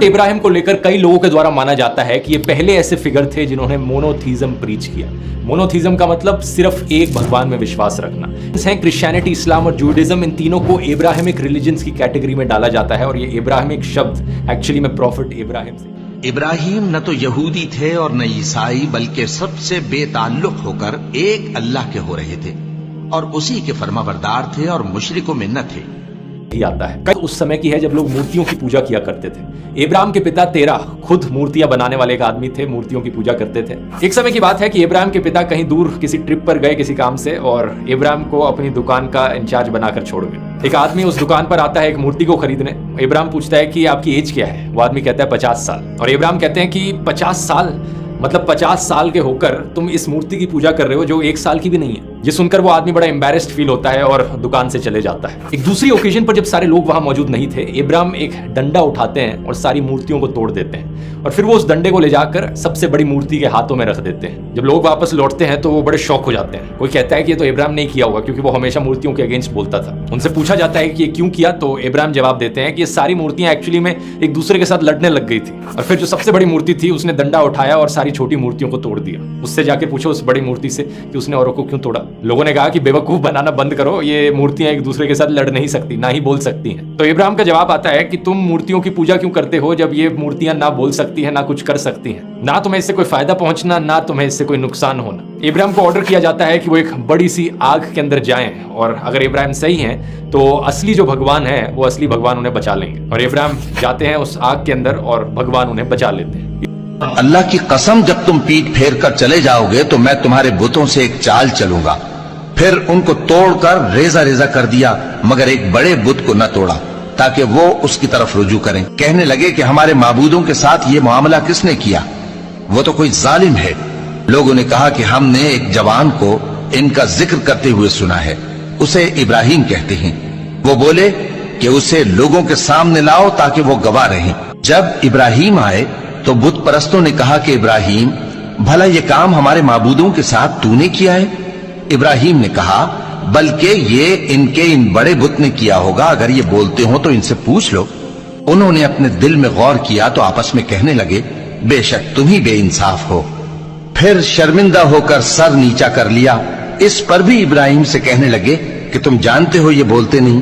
Profit Ibrahim को लेकर कई लोगों के द्वारा माना जाता है कि ये पहले ऐसे फिगर थे जिन्होंने मोनोथीज्म प्रीच किया। मोनोथीज्म का मतलब सिर्फ एक भगवान में विश्वास रखना है। क्रिश्चियनिटी, इस्लाम और जूडाइज्म, इन तीनों को इब्राहिमिक रिलीजन्स की कैटेगरी में डाला जाता है और ये इब्राहिमिक शब्द एक्चुअली में प्रॉफिट इब्राहिम से। इब्राहिम न तो यहूदी थे और न ईसाई, बल्कि सबसे बेताल्लुक होकर एक अल्लाह के हो रहे थे और उसी के फरमाबरदार थे और मुशरिकों में न थे। आता है कल उस समय की है जब लोग मूर्तियों की पूजा किया करते थे। इब्राहिम के पिता तेरह खुद मूर्तियां बनाने वाले एक आदमी थे, मूर्तियों की पूजा करते थे। एक समय की बात है कि इब्राहिम के पिता कहीं दूर किसी ट्रिप पर गए किसी काम से और इब्राहिम को अपनी दुकान का इंचार्ज बनाकर छोड़ गए। एक आदमी उस दुकान पर आता है एक मूर्ति को खरीदने। इब्राहिम पूछता है कि आपकी एज क्या है? वो आदमी कहता है 50 साल। और इब्राहिम कहते हैं कि 50 साल मतलब 50 साल के होकर तुम इस मूर्ति की पूजा कर रहे हो जो 1 साल की भी नहीं है। ये सुनकर वो आदमी बड़ा एम्बैरेस्ड फील होता है और दुकान से चले जाता है। एक दूसरी ओकेजन पर जब सारे लोग वहां मौजूद नहीं थे, इब्राहिम एक डंडा उठाते हैं और सारी मूर्तियों को तोड़ देते हैं और फिर वो उस डंडे को ले जाकर सबसे बड़ी मूर्ति के हाथों में रख देते हैं। जब लोग वापस लौटते हैं तो वो बड़े शॉक हो जाते हैं। कोई कहता है कि ये तो इब्राहिम ने किया होगा क्योंकि वो हमेशा मूर्तियों के अगेंस्ट बोलता था। उनसे पूछा जाता है कि ये क्यों किया, तो इब्राहिम जवाब देते हैं कि ये सारी मूर्तियां एक्चुअली में एक दूसरे के साथ लड़ने लग गई थी और फिर जो सबसे बड़ी मूर्ति थी उसने डंडा उठाया और सारी छोटी मूर्तियों को तोड़ दिया। उससे जाके पूछो उस बड़ी मूर्ति से कि उसने औरों को क्यों तोड़ा। लोगों ने कहा कि बेवकूफ बनाना बंद करो, ये मूर्तियां एक दूसरे के साथ लड़ नहीं सकती, ना ही बोल सकती हैं। तो इब्राहिम का जवाब आता है कि तुम मूर्तियों की पूजा क्यों करते हो जब ये मूर्तियां ना बोल सकती हैं ना कुछ कर सकती हैं, ना तुम्हें इससे कोई फायदा पहुंचना ना तुम्हें इससे कोई नुकसान होना। इब्राहिम को ऑर्डर किया जाता है कि वो एक बड़ी सी आग के अंदर जाएं और अगर इब्राहिम सही हैं तो असली जो भगवान है वो असली भगवान उन्हें बचा लेंगे। और इब्राहिम जाते हैं उस आग के अंदर और भगवान उन्हें बचा लेते हैं। अल्लाह की कसम, जब तुम पीठ फेर कर चले जाओगे तो मैं तुम्हारे बुतों से एक चाल चलूंगा। फिर उनको तोड़कर रेजा रेजा कर दिया, मगर एक बड़े बुत को न तोड़ा ताकि वो उसकी तरफ रुजू करें। कहने लगे कि हमारे माबूदों के साथ ये मामला किसने किया? वो तो कोई जालिम है। लोगों ने कहा कि हमने एक जवान को इनका जिक्र करते हुए सुना है, उसे इब्राहिम कहते हैं। वो बोले कि उसे लोगों के सामने लाओ ताकि वो गवाह रहें। जब इब्राहिम आए तो बुत परस्तों ने कहा कि इब्राहिम, भला ये काम हमारे माबूदों के साथ तूने किया है? इब्राहिम ने कहा, बल्कि ये इनके इन बड़े बुत ने किया होगा। अगर ये बोलते हो तो इनसे पूछ लो। उन्होंने अपने दिल में गौर किया तो आपस में कहने लगे, बेशक तुम ही बेइंसाफ हो। फिर शर्मिंदा होकर सर नीचा कर लिया। इस पर भी इब्राहिम से कहने लगे कि तुम जानते हो ये बोलते नहीं।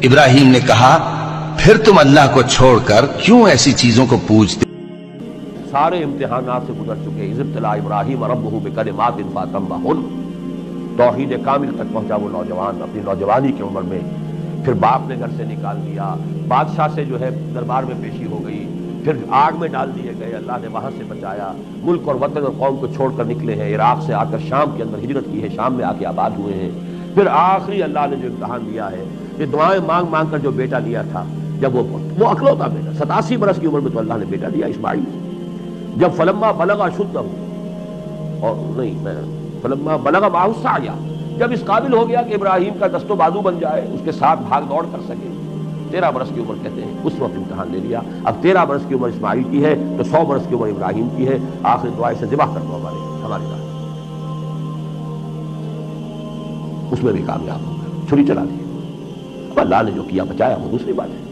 इब्राहिम ने कहा, फिर तुम अल्लाह को छोड़कर क्यों ऐसी चीजों को पूछते? सारे इम्तिहानात से गुजर चुके। इज़्तिला इब्राहिम रब्बुहु बिकलिमातिन फअतम्महुन, तौहीद कामिल तक पहुंचा वो नौजवान अपनी नौजवानी की उम्र में। फिर बाप ने घर से निकाल दिया, बादशाह से जो है दरबार में पेशी हो गई, फिर आग में डाल दिए गए, अल्लाह ने वहां से बचाया। मुल्क और वतन और कौम को छोड़कर निकले हैं, इराक से आकर शाम के अंदर हिजरत की है, शाम में आके आबाद हुए हैं। फिर आखिरी अल्लाह ने जो इम्तिहान दिया है, ये दुआएं मांग मांग कर जो बेटा लिया था, जब वो अकलौता बेटा 87 बरस की उम्र में तो अल्लाह ने बेटा दिया इस्माइल। जब फलम्मा बलगा शुद्धहु, और नहीं मैं फलम्मा बलगा माहु साया, जब इस काबिल हो गया कि इब्राहिम का दस्तो बाजू बन जाए, उसके साथ भाग दौड़ कर सके, 13 बरस की उम्र कहते हैं, उस वक्त इम्तिहान ले लिया। अब 13 बरस की उम्र इस्माइल की है तो 100 बरस की उम्र इब्राहिम की है। आखिरी दुआ से ज़िबा कर दो हमारी राह, उसमें भी कामयाब हो गए, छुरी चला दी। अल्लाह ने जो किया बचाया वो दूसरी बात है।